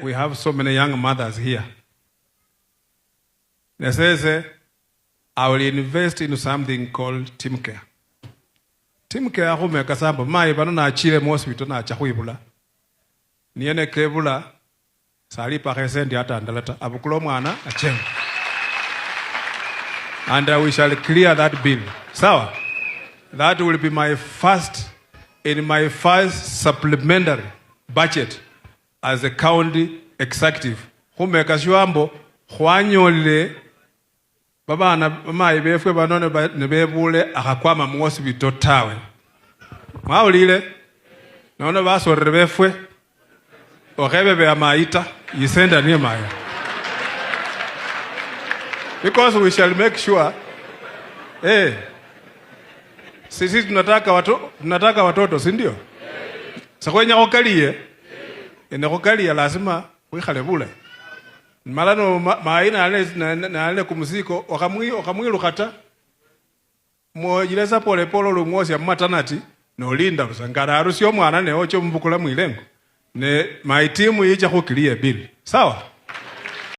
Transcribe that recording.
we have so many young mothers here. They say, I will invest in something called team care. Team care hume kasamba mai bano na chile mo hospital na chahuibula. Niene kebula sali pa resendi ata andalata abukulo mwana achenga. And we shall clear that bill. Sawa? That will be my first supplementary budget as a county executive. Hume kashuambo huanyole baba na mai befwe banone nebebule akakwama mu hospital tawe. Maulile naona baso rebefwe okebebe amaita yisenda ni maya. Because we shall make sure sisi tunataka watoto si ndio? Sakwenya okalie ene okalia lazima wikhale bule. Malano maina na kumziko okamwilukata mojileza pole pole lumwosi ya maternity no linda kusangara harusi omwana ne ocho mbukula mwilengo ne my team yicha ku clear bill. Sawa?